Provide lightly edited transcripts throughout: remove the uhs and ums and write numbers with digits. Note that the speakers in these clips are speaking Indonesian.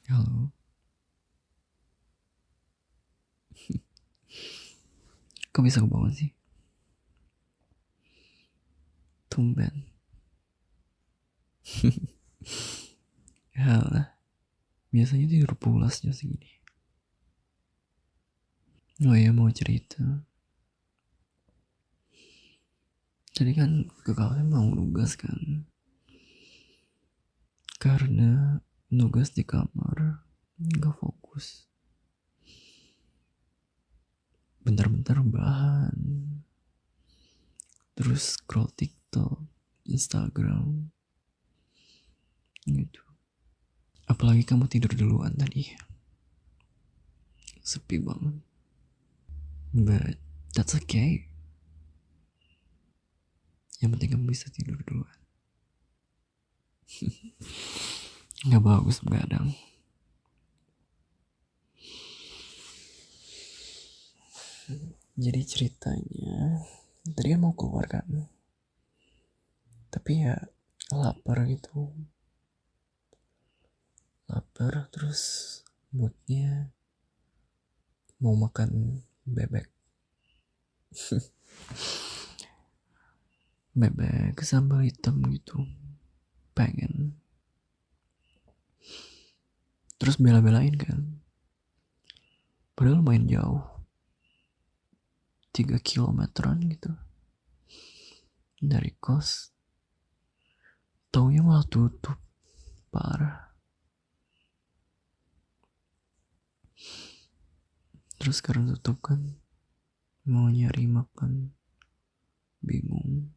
Halo, kok bisa kebangun sih? Tumben. Halah, biasanya tidur pulas jam segini. Oh iya, mau cerita. Jadi kan ke kafe mau nugas kan. Karena nugas di kamar gak fokus. Bentar-bentar bahan. Terus scroll TikTok, Instagram. Gitu. Apalagi kamu tidur duluan tadi. Sepi banget. But that's okay. Yang penting kamu bisa tidur duluan. Gak bagus begadang. Jadi ceritanya tadi kan mau keluar kan, tapi ya lapar gitu, lapar terus moodnya mau makan bebek. Bebek sambal hitam gitu, pengen. Terus bela-belain kan, padahal main jauh, 3 kilometeran gitu dari kos. Taunya malah tutup, parah. Terus sekarang tutup kan, mau nyari makan bingung.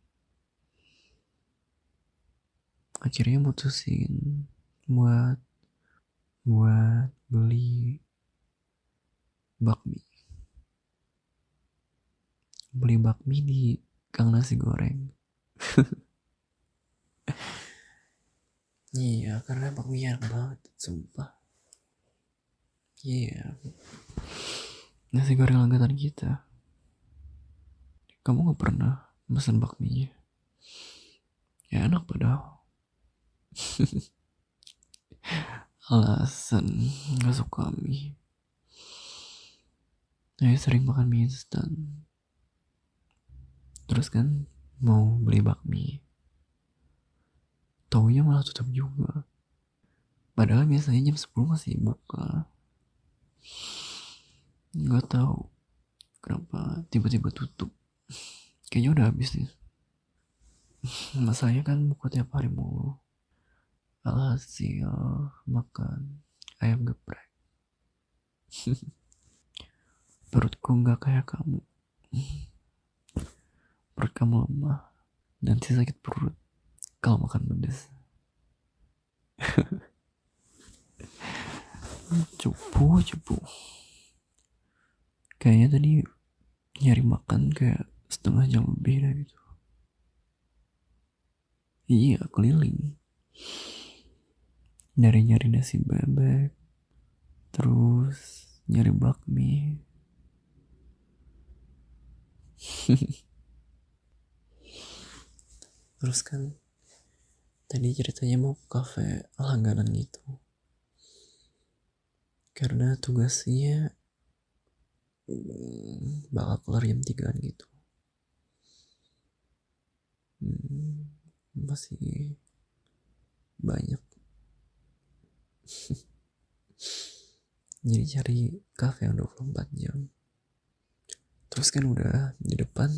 Akhirnya mutusin buat beli bakmi. Beli bakmi di Kang Nasi Goreng. Iya, karena bakmi enak banget, sumpah. Iya, nasi goreng langganan kita. Kamu gak pernah pesan bakminya? Ya enak padahal. Alasan gak suka mie. Saya sering makan mie instan. Terus kan mau beli bakmi, taunya malah tutup juga. Padahal biasanya jam 10 masih buka. Gak tahu kenapa tiba-tiba tutup. Kayaknya udah habis nih. Masanya kan buka tiap hari mulu. Alhasil makan ayam geprek. Perutku gak kayak kamu. Perut kamu lemah, nanti sakit perut kalau makan pedas. Cupu. Kayaknya tadi nyari makan kayak setengah jam lebih dah gitu. Iya, keliling. Nyari nasi bebek, terus nyari bakmi. Terus kan tadi ceritanya mau ke kafe langganan gitu. Karena tugasnya bakal kelar jam 3 gitu. Masih banyak. Jadi cari kafe yang 24 jam. Terus kan udah di depan,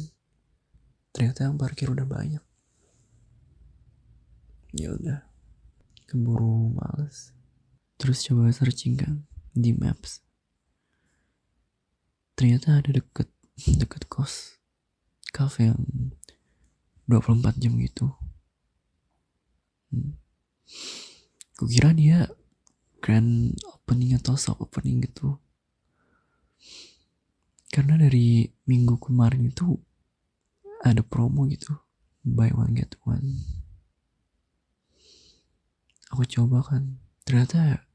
ternyata yang parkir udah banyak. Ya udah, keburu males. Terus coba searching kan di Maps. Ternyata ada deket kos kafe yang 24 jam gitu. Kukira dia grand opening atau soft opening gitu. Karena dari minggu kemarin itu ada promo gitu, buy one get one. Aku coba kan, ternyata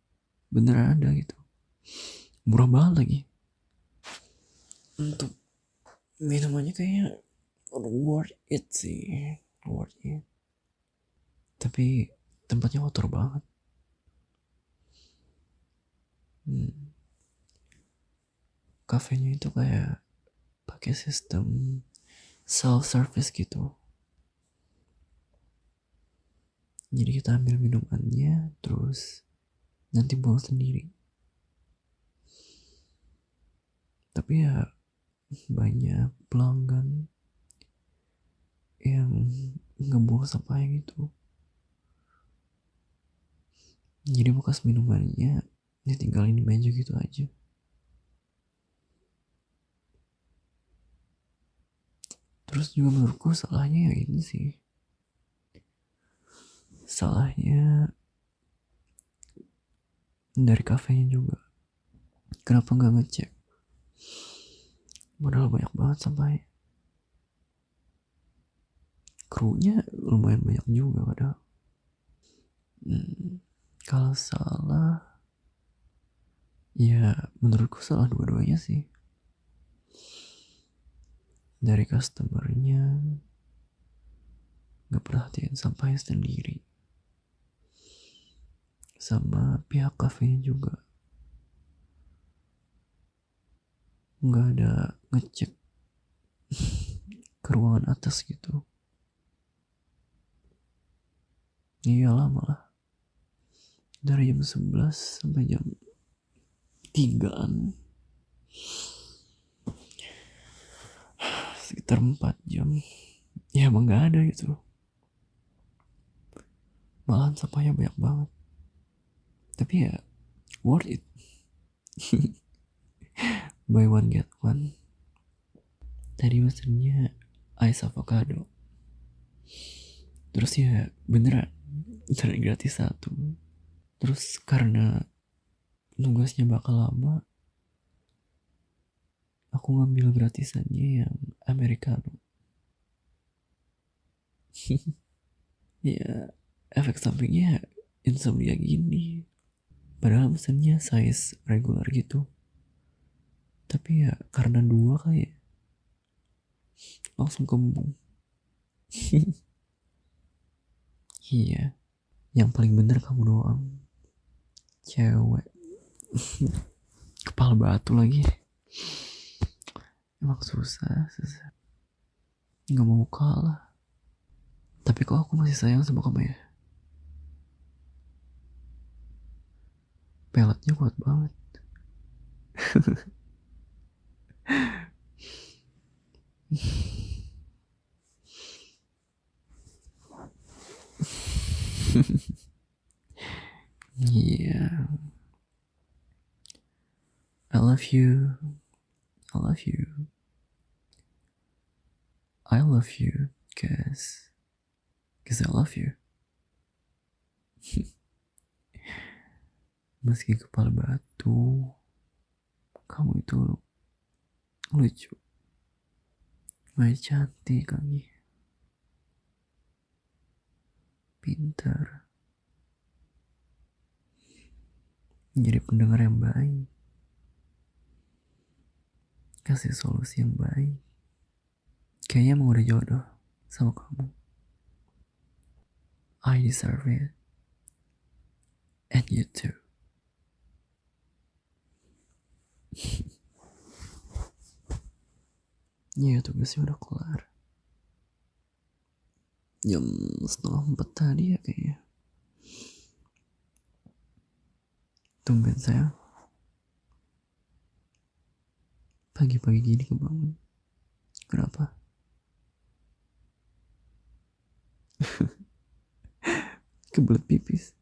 beneran ada gitu, murah banget lagi. Untuk minumannya kayaknya worth it sih, worth it. Tapi tempatnya kotor banget. kafenya itu kayak pakai sistem self service gitu. Jadi kita ambil minumannya terus nanti buang sendiri. Tapi ya banyak pelanggan yang ngebuang sampahnya gitu. Jadi bekas minumannya ditinggalin di meja gitu aja. Terus juga menurutku salahnya ya ini sih. Salahnya dari kafenya juga. Kenapa nggak ngecek? Padahal banyak banget sampahnya. Krunya lumayan banyak juga padahal. Kalau salah, ya menurutku salah dua-duanya sih. Dari customernya nggak perhatiin sampahnya sendiri, sama pihak kafenya juga nggak ada ngecek ke ruangan atas gitu. Iya lama lah, dari jam 11 sampai jam 3-an, sekitar 4 jam. Ya emang gak ada gitu, malahan sampahnya banyak banget. Tapi ya worth it. Buy one get one. Tadi mesennya ice avocado, terus ya beneran gratis satu. Terus karena tugasnya bakal lama, aku ngambil gratisannya yang americano. Ya efek sampingnya insomnia gini. Padahal mesennya size regular gitu. Tapi ya karena 2 kayak langsung kembung. Iya, yang paling bener kamu doang, cewek. Kepala batu lagi. Emang susah. Gak mau kalah. Tapi kok aku masih sayang sama kamu ya? Peletnya kuat banget. Yeah. I love you. I love you. I love you cause I love you. Meski kepala batu, kamu itu lucu, masih cantik lagi, pintar, jadi pendengar yang baik, kasih solusi yang baik. Kayaknya emang udah jodoh sama kamu. I deserve it, and you too. Ya tugasnya udah kelar. Jam 3:30 tadi ya kayaknya. Tumben sayang, pagi-pagi gini kebangun. Kenapa? Kebelet pipis.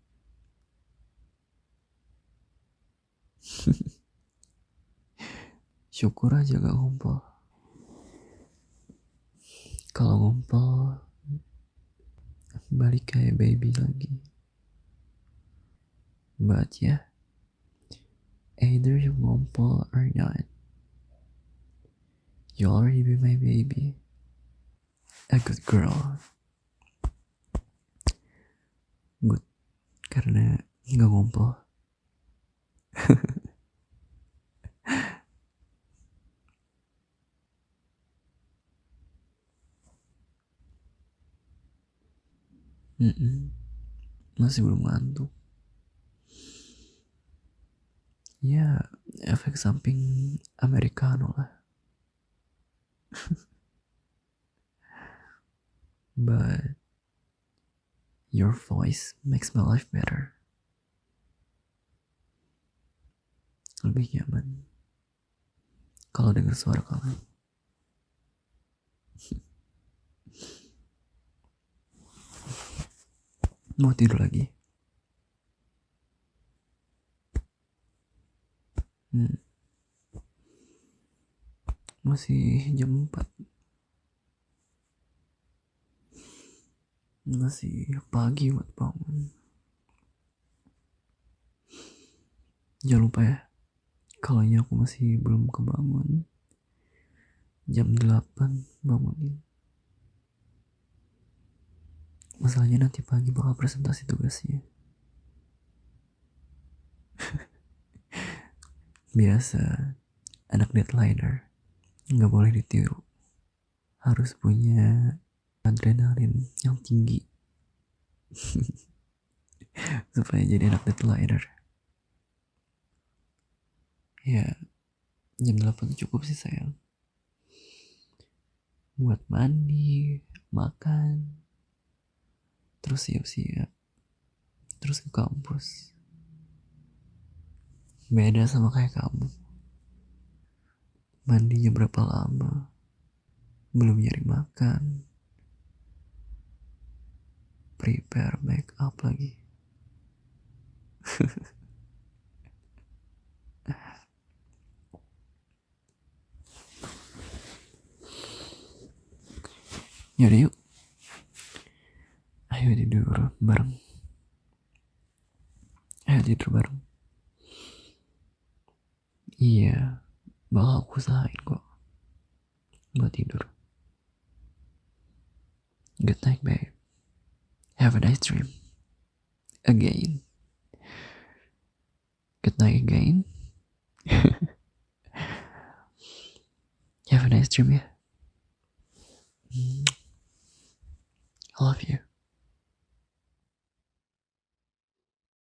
Syukur aja gak ngumpul. Kalau ngumpul balik kayak baby lagi. But yeah, either you ngumpul or not, you already be my baby. A good girl. Good, karena gak ngumpul. Masih belum ngantuk. Ya, efek samping Americano lah. But your voice makes my life better. Lebih nyaman kalau dengar suara kamu. Mau tidur lagi? Masih jam 4. Masih pagi buat bangun. Jangan lupa ya, kalau aku masih belum kebangun, jam 8 bangunin. Masalahnya nanti pagi bakal presentasi tugasnya. Biasa, anak deadliner nggak boleh ditiru. Harus punya adrenalin yang tinggi supaya jadi anak deadliner. Ya, jam 8 cukup sih sayang. Buat mandi, makan, terus siap-siap, terus ke kampus. Beda sama kayak kamu. Mandinya berapa lama, belum nyari makan, prepare make up lagi. Yaudah yuk, ayo tidur bareng. Ayo tidur bareng. Iya, bakal aku usahain kok buat tidur. Good night, babe. Have a nice dream. Again. Good night again. Have a nice dream ya. I love you.